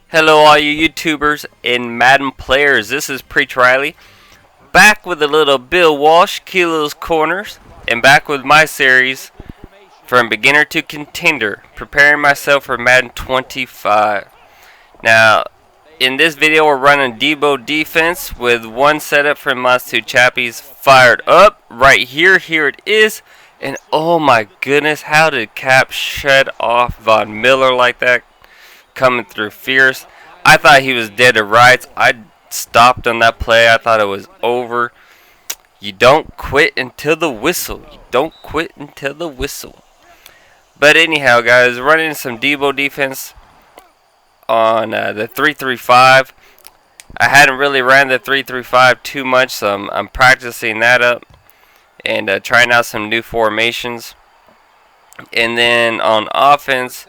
Hello all you YouTubers and Madden players, this is Preach Riley, back with a little Bill Walsh, Kilo's Corners, and back with my series, From Beginner to Contender, preparing myself for Madden 25. Now, in this video we're running Debo defense with one setup from my two chappies fired up, right here, here it is, and oh my goodness, how did Cap shed off Von Miller like that? Coming through fierce. I thought he was dead to rights. I stopped on that play. I thought it was over. You don't quit until the whistle. You don't quit until the whistle. But anyhow, guys, running some Debo defense on the 3-3-5. I hadn't really ran the 3-3-5 too much, so I'm practicing that up and trying out some new formations. And then on offense,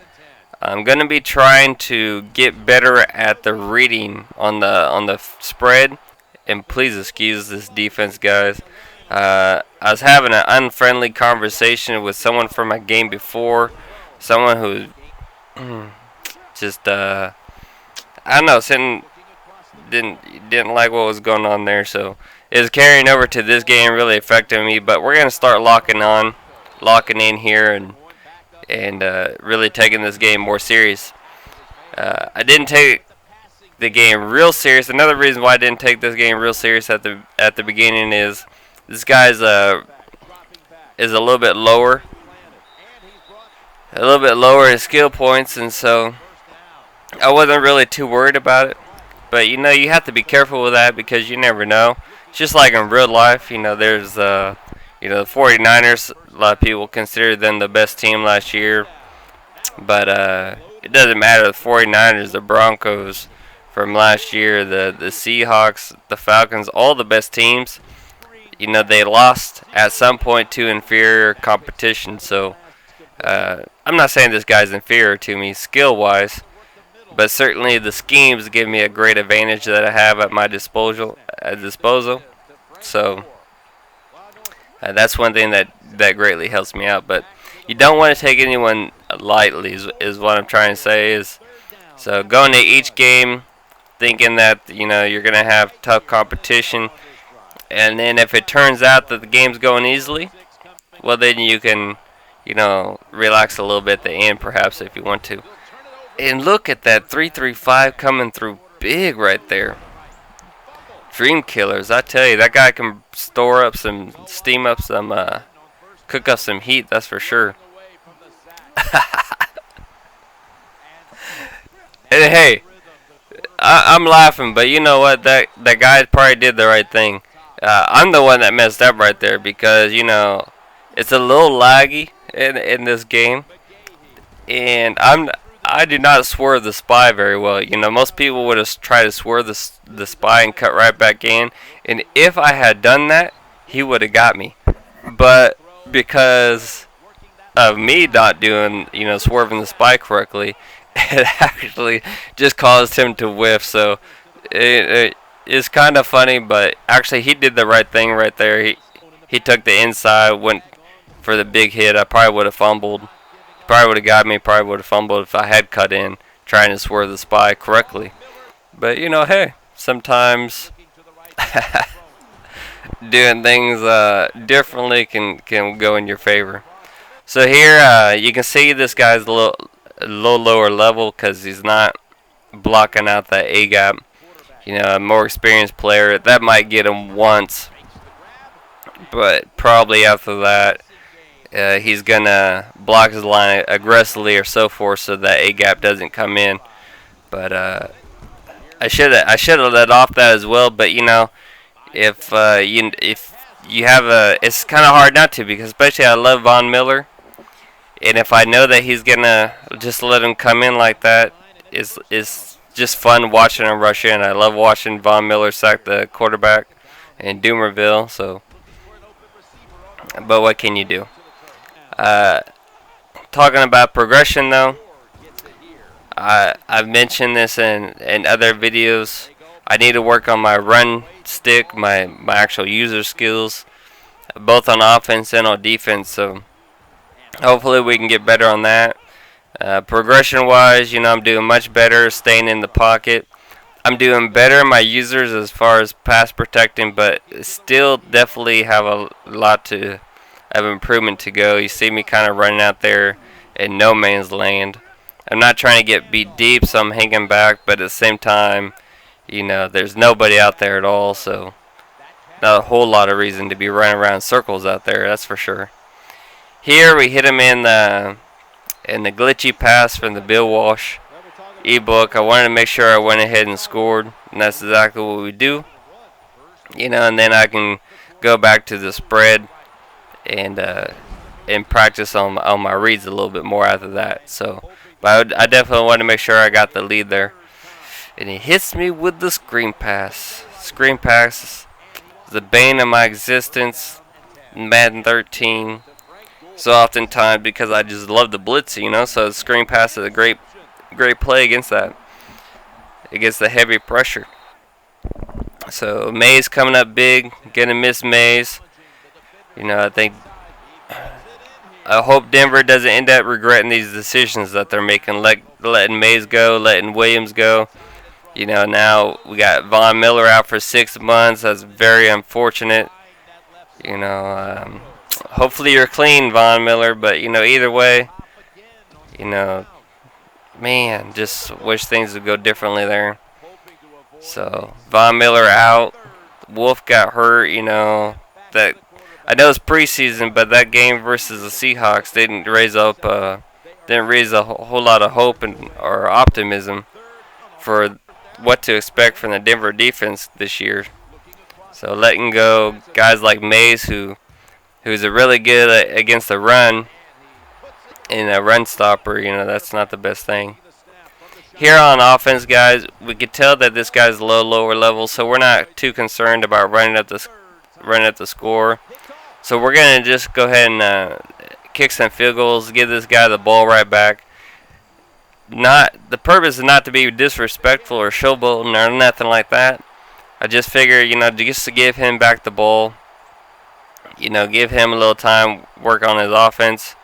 I'm going to be trying to get better at the reading on the spread. And please excuse this defense, guys. I was having an unfriendly conversation with someone from my game before. Someone who just, I don't know, didn't like what was going on there. So it was carrying over to this game, really affecting me. But we're going to start locking in here and really taking this game more serious. I didn't take the game real serious. Another reason why I didn't take this game real serious at the beginning is this guy's is a little bit lower in skill points, and so I wasn't really too worried about it. But you know, you have to be careful with that because you never know. It's just like in real life, you know, there's the 49ers, a lot of people consider them the best team last year. But it doesn't matter. The 49ers, the Broncos from last year, the Seahawks, the Falcons, all the best teams, you know, they lost at some point to inferior competition. So I'm not saying this guy's inferior to me skill-wise, but certainly the schemes give me a great advantage that I have at my disposal. So that's one thing that greatly helps me out. But you don't want to take anyone lightly is what I'm trying to say. Is so going to each game thinking that you're going to have tough competition, and then if it turns out that the game's going easily, well, then you can relax a little bit at the end perhaps if you want to. And look at that 3-3-5 coming through big right there. Dream killers, I tell you, that guy can store up some, steam up some, cook up some heat, that's for sure. And hey, I'm laughing, but you know what? That guy probably did the right thing. I'm the one that messed up right there because it's a little laggy in this game, and I do not swerve the spy very well. Most people would have tried to swerve the spy and cut right back in. And if I had done that, he would have got me. But because of me not doing, swerving the spy correctly, it actually just caused him to whiff. So it's kind of funny, but actually he did the right thing right there. He took the inside, went for the big hit. I probably would have fumbled. Probably would have got me, probably would have fumbled if I had cut in trying to swerve the spy correctly. But hey, sometimes doing things differently can go in your favor. So here you can see this guy's a little lower level because he's not blocking out that A gap. A more experienced player that might get him once, but probably after that he's gonna block his line aggressively or so forth, so that A gap doesn't come in. But I should have let off that as well. But if you have it's kind of hard not to, because especially I love Von Miller, and if I know that he's gonna just let him come in like that, it's just fun watching him rush in. I love watching Von Miller sack the quarterback in Doomerville. So, but what can you do? Talking about progression though, I've mentioned this in other videos. I need to work on my run stick, my actual user skills, both on offense and on defense. So hopefully we can get better on that. Progression wise, I'm doing much better staying in the pocket. I'm doing better in my users as far as pass protecting, but still definitely have a lot of improvement to go. You see me kind of running out there in no man's land. I'm not trying to get beat deep, so I'm hanging back, but at the same time, there's nobody out there at all, so not a whole lot of reason to be running around in circles out there, that's for sure. Here we hit him in the glitchy pass from the Bill Walsh ebook. I wanted to make sure I went ahead and scored, and that's exactly what we do. And then I can go back to the spread and practice on my reads a little bit more after that. So, but I definitely wanted to make sure I got the lead there. And he hits me with the screen pass. Screen pass is the bane of my existence in Madden 13. So oftentimes because I just love the blitz, so the screen pass is a great play against that. Against the heavy pressure. So Mays coming up big, gonna miss Mays. I hope Denver doesn't end up regretting these decisions that they're making, letting Mays go, letting Williams go. Now we got Von Miller out for 6 months. That's very unfortunate. Hopefully you're clean, Von Miller, but either way, man, just wish things would go differently there. So Von Miller out. Wolf got hurt. That I know it's preseason, but that game versus the Seahawks didn't raise a whole lot of hope or optimism for what to expect from the Denver defense this year. So letting go guys like Mays, who's a really good against the run and a run stopper, that's not the best thing. Here on offense, guys, we could tell that this guy's lower level, so we're not too concerned about running up the score. So we're gonna just go ahead and kick some field goals, give this guy the ball right back. The purpose is not to be disrespectful or showboating or nothing like that. I just figure, just to give him back the ball, give him a little time, work on his offense,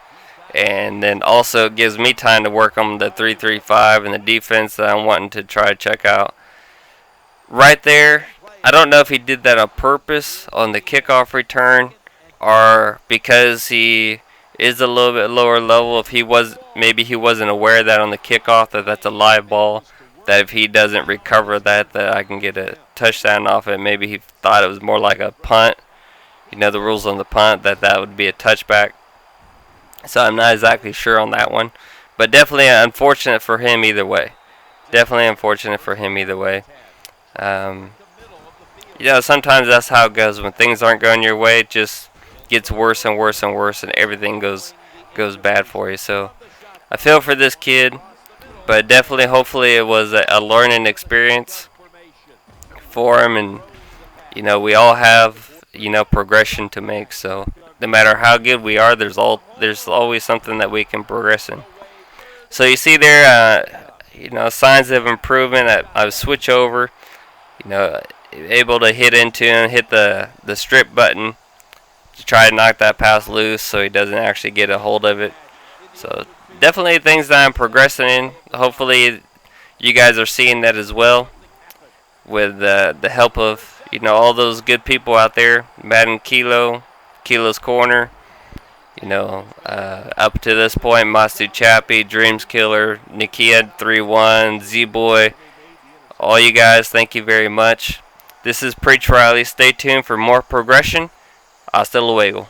and then also it gives me time to work on the 3-3-5 and the defense that I'm wanting to try to check out. Right there, I don't know if he did that on purpose on the kickoff return or because he is a little bit lower level. If maybe he wasn't aware of that on the kickoff, that's a live ball, that if he doesn't recover that I can get a touchdown off it. Maybe he thought it was more like a punt. The rules on the punt, that would be a touchback. So I'm not exactly sure on that one. But definitely unfortunate for him either way. Sometimes that's how it goes. When things aren't going your way, it just gets worse and worse and worse, and everything goes bad for you. So I feel for this kid, but definitely, hopefully it was a learning experience for him. And, we all have, progression to make. So no matter how good we are, there's always something that we can progress in. So you see there, signs of improvement. I switch over, able to hit into and hit the strip button to try to knock that pass loose so he doesn't actually get a hold of it. So definitely things that I'm progressing in. Hopefully you guys are seeing that as well with the help of all those good people out there. Madden Kilo's Corner, up to this point, Mastu Chappie, Dreams Killer, Nikia 31, Z-Boy, all you guys, thank you very much. This is Preach Riley. Stay tuned for more progression. Hasta luego.